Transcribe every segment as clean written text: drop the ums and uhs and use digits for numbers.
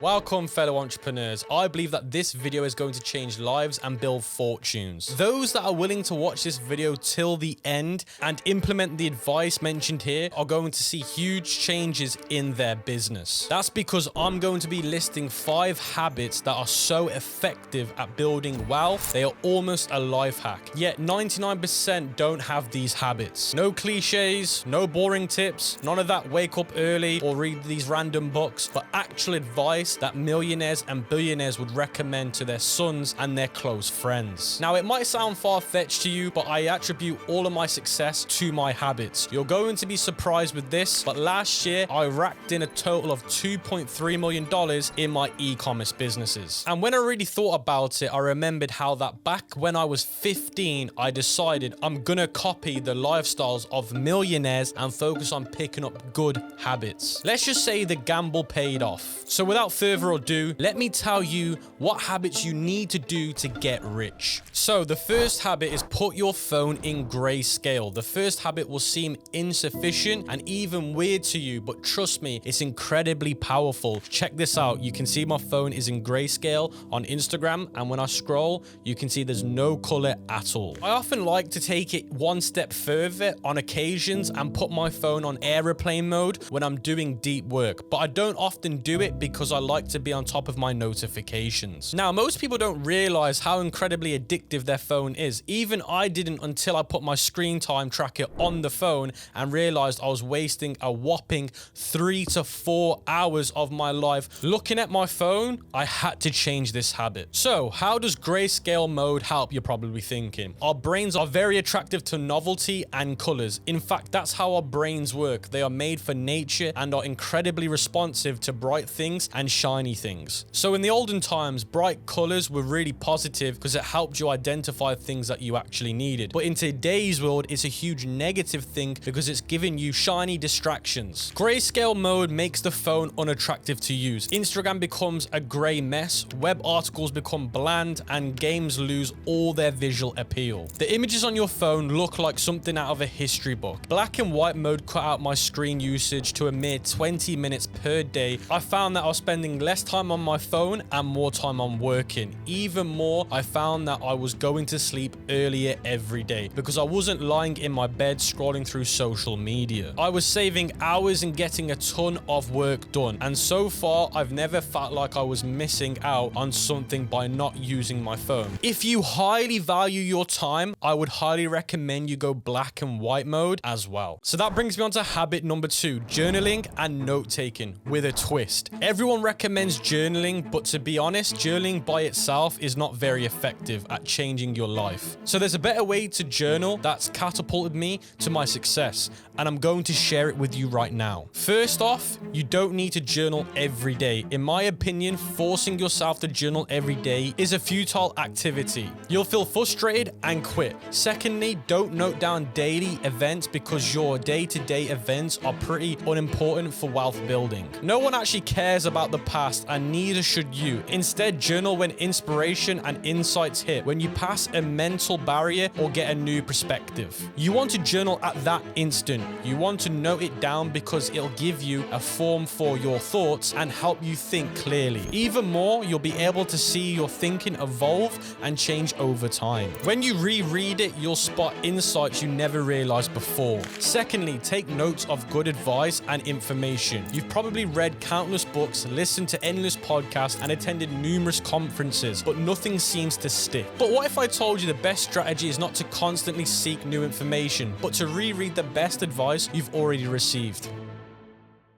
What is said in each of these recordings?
Welcome, fellow entrepreneurs. I believe that this video is going to change lives and build fortunes. Those that are willing to watch this video till the end and implement the advice mentioned here are going to see huge changes in their business. That's because I'm going to be listing 5 habits that are so effective at building wealth. They are almost a life hack. Yet 99% don't have these habits. No cliches, no boring tips, none of that wake up early or read these random books, but actual advice that millionaires and billionaires would recommend to their sons and their close friends. Now, it might sound far-fetched to you, but I attribute all of my success to my habits. You're going to be surprised with this, but last year I racked in a total of $2.3 million in my e-commerce businesses. And when I really thought about it, I remembered how that back when I was 15, I decided I'm gonna copy the lifestyles of millionaires and focus on picking up good habits. Let's just say the gamble paid off. So without further ado, let me tell you what habits you need to do to get rich. So the first habit is put your phone in grayscale. The first habit will seem insufficient and even weird to you, but trust me, it's incredibly powerful. Check this out. You can see my phone is in grayscale on Instagram, and when I scroll, you can see there's no color at all. I often like to take it one step further on occasions and put my phone on airplane mode when I'm doing deep work, but I don't often do it because I like to be on top of my notifications. Now, most people don't realize how incredibly addictive their phone is. Even I didn't until I put my screen time tracker on the phone and realized I was wasting a whopping 3 to 4 hours of my life looking at my phone. I had to change this habit. So how does grayscale mode help, you're probably thinking? Our brains are very attractive to novelty and colors. In fact, that's how our brains work. They are made for nature and are incredibly responsive to bright things and shiny things. So in the olden times, bright colors were really positive because it helped you identify things that you actually needed. But in today's world, it's a huge negative thing because it's giving you shiny distractions. Grayscale mode makes the phone unattractive to use. Instagram becomes a gray mess, web articles become bland, and games lose all their visual appeal. The images on your phone look like something out of a history book. Black and white mode cut out my screen usage to a mere 20 minutes per day. I found that I was spending less time on my phone and more time on working. Even more, I found that I was going to sleep earlier every day because I wasn't lying in my bed scrolling through social media. I was saving hours and getting a ton of work done. And so far, I've never felt like I was missing out on something by not using my phone. If you highly value your time, I would highly recommend you go black and white mode as well. So that brings me on to habit number 2, journaling and note-taking with a twist. Everyone recommends journaling, but to be honest, journaling by itself is not very effective at changing your life. So there's a better way to journal that's catapulted me to my success, and I'm going to share it with you right now. First off, you don't need to journal every day. In my opinion, forcing yourself to journal every day is a futile activity. You'll feel frustrated and quit. Secondly, don't note down daily events because your day-to-day events are pretty unimportant for wealth building. No one actually cares about the past, and neither should you. Instead, journal when inspiration and insights hit, when you pass a mental barrier or get a new perspective. You want to journal at that instant. You want to note it down because it'll give you a form for your thoughts and help you think clearly. Even more, you'll be able to see your thinking evolve and change over time. When you reread it, you'll spot insights you never realized before. Secondly, take notes of good advice and information. You've probably read countless books, listened to endless podcasts, and attended numerous conferences, but nothing seems to stick. But what if I told you the best strategy is not to constantly seek new information, but to reread the best advice you've already received?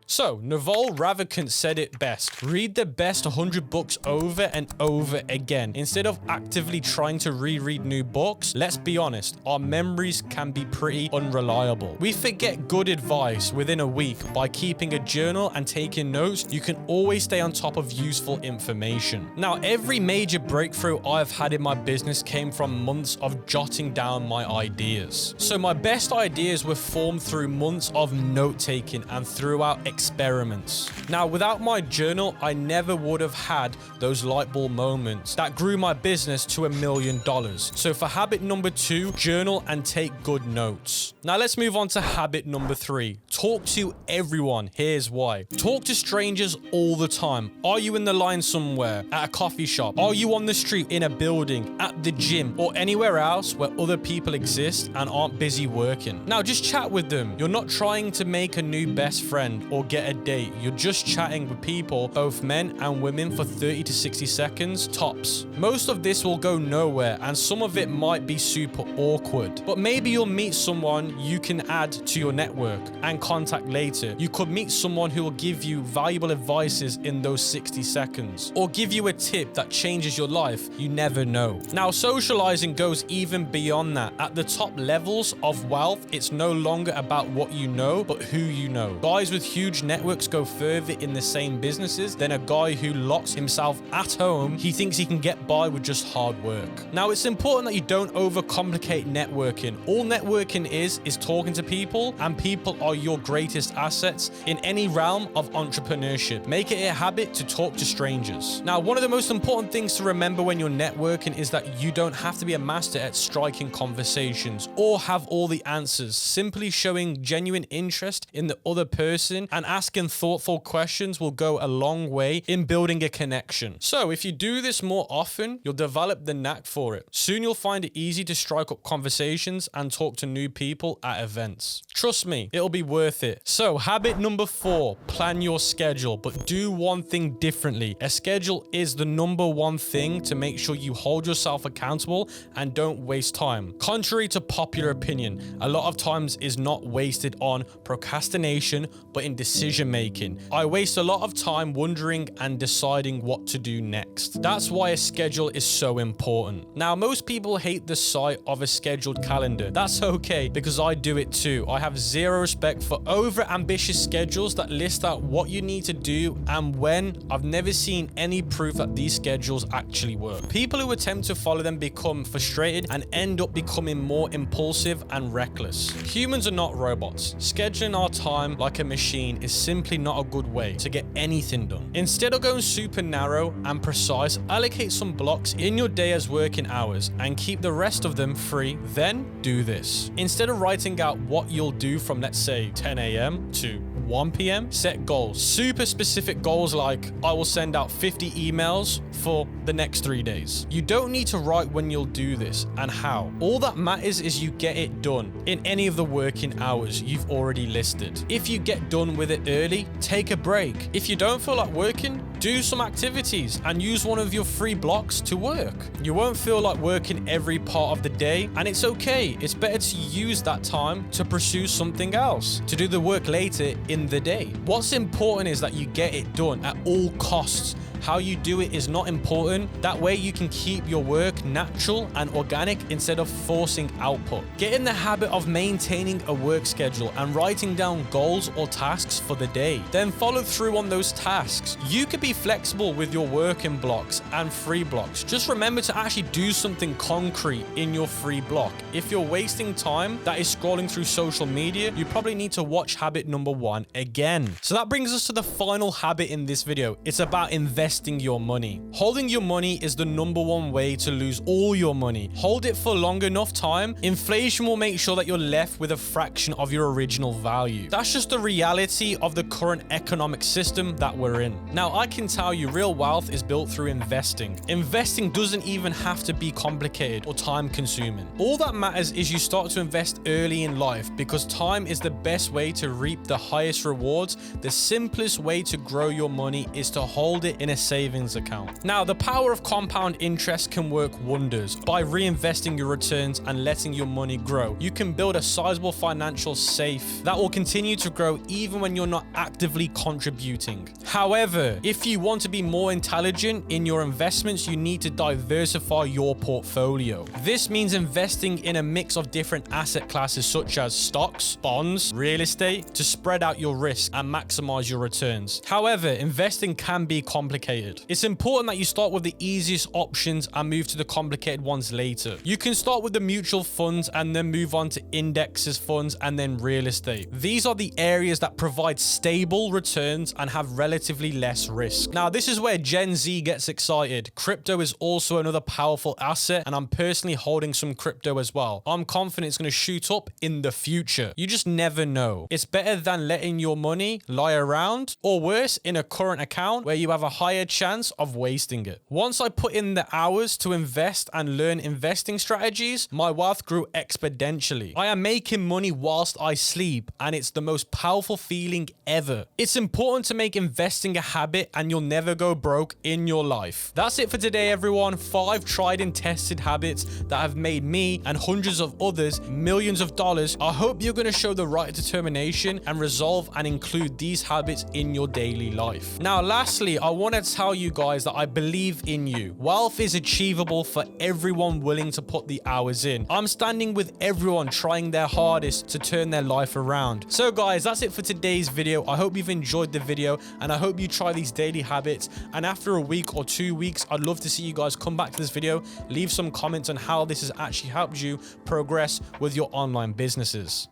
So, Naval Ravikant said it best. Read the best 100 books over and over again. Instead of actively trying to reread new books, let's be honest, our memories can be pretty unreliable. We forget good advice within a week. By keeping a journal and taking notes, you can always stay on top of useful information. Now, every major breakthrough I've had in my business came from months of jotting down my ideas. So my best ideas were formed through months of note-taking and throughout experiments. Now, without my journal, I never would have had those light bulb moments that grew my business to $1 million. So for habit number 2, journal and take good notes. Now let's move on to habit number 3. Talk to everyone. Here's why. Talk to strangers all the time. Are you in the line somewhere, at a coffee shop? Are you on the street, in a building, at the gym, or anywhere else where other people exist and aren't busy working? Now just chat with them. You're not trying to make a new best friend or get a date. You're just chatting with people, both men and women, for 30 to 60 seconds tops. Most of this will go nowhere and some of it might be super awkward, but maybe you'll meet someone you can add to your network and contact later. You could meet someone who will give you valuable advices in those 60 seconds or give you a tip that changes your life. You never know. Now, socializing goes even beyond that. At the top levels of wealth, it's no longer about what you know, but who you know. Guys with huge networks go further in the same businesses than a guy who locks himself at home. He thinks he can get by with just hard work. Now, it's important that you don't overcomplicate networking. All networking is talking to people, and people are your greatest assets in any realm of entrepreneurship. Make it a habit to talk to strangers. Now, one of the most important things to remember when you're networking is that you don't have to be a master at striking conversations or have all the answers. Simply showing genuine interest in the other person and asking thoughtful questions will go a long way in building a connection. So if you do this more often, you'll develop the knack for it. Soon you'll find it easy to strike up conversations and talk to new people at events. Trust me, it'll be worth it. So habit number 4, plan your schedule, but do one thing differently. A schedule is the number one thing to make sure you hold yourself accountable and don't waste time. Contrary to popular opinion, a lot of times is not wasted on procrastination, but in decision making. I waste a lot of time wondering and deciding what to do next. That's why a schedule is so important. Now, most people hate the sight of a scheduled calendar. That's okay, because I do it too. I have zero respect for over ambitious schedules that list out what you need to do and when. I've never seen any proof that these schedules actually work. People who attempt to follow them become frustrated and end up becoming more impulsive and reckless. Humans are not robots. Scheduling our time like a machine is simply not a good way to get anything done. Instead of going super narrow and precise, allocate some blocks in your day as working hours and keep the rest of them free. Then do this. Instead of writing out what you'll do from, let's say, 10 a.m. to 1 p.m., set goals. Super specific goals like, I will send out 50 emails for the next 3 days. You don't need to write when you'll do this and how. All that matters is you get it done in any of the working hours you've already listed. If you get done with it early, take a break. If you don't feel like working, do some activities and use one of your free blocks to work. You won't feel like working every part of the day, and it's okay. It's better to use that time to pursue something else, to do the work later in the day. What's important is that you get it done at all costs. How you do it is not important. That way you can keep your work natural and organic instead of forcing output. Get in the habit of maintaining a work schedule and writing down goals or tasks for the day. Then follow through on those tasks. You could be flexible with your working blocks and free blocks. Just remember to actually do something concrete in your free block. If you're wasting time that is scrolling through social media, you probably need to watch habit number 1 again. So that brings us to the final habit in this video. It's about investing your money. Holding your money is the number one way to lose all your money. Hold it for long enough time, inflation will make sure that you're left with a fraction of your original value. That's just the reality of the current economic system that we're in. Now, I can tell you real wealth is built through investing. Investing doesn't even have to be complicated or time consuming. All that matters is you start to invest early in life, because time is the best way to reap the highest rewards. The simplest way to grow your money is to hold it in a savings account. Now, the power of compound interest can work wonders. By reinvesting your returns and letting your money grow, you can build a sizable financial safe that will continue to grow even when you're not actively contributing. However, if you want to be more intelligent in your investments, you need to diversify your portfolio. This means investing in a mix of different asset classes such as stocks, bonds, real estate, to spread out your risk and maximize your returns. However, investing can be complicated. complicated. It's important that you start with the easiest options and move to the complicated ones later. You can start with the mutual funds and then move on to indexes funds and then real estate. These are the areas that provide stable returns and have relatively less risk. Now, this is where Gen Z gets excited. Crypto is also another powerful asset, and I'm personally holding some crypto as well. I'm confident it's going to shoot up in the future. You just never know. It's better than letting your money lie around, or worse, in a current account where you have a higher chance of wasting it. Once I put in the hours to invest and learn investing strategies, my wealth grew exponentially. I am making money whilst I sleep, and it's the most powerful feeling ever. It's important to make investing a habit, and you'll never go broke in your life. That's it for today, everyone. 5 tried and tested habits that have made me and hundreds of others millions of dollars. I hope you're going to show the right determination and resolve and include these habits in your daily life. Now, lastly, I want to tell you guys that I believe in you. Wealth is achievable for everyone willing to put the hours in. I'm standing with everyone trying their hardest to turn their life around. So guys, that's it for today's video. I hope you've enjoyed the video, and I hope you try these daily habits. And after a week or 2 weeks, I'd love to see you guys come back to this video, leave some comments on how this has actually helped you progress with your online businesses.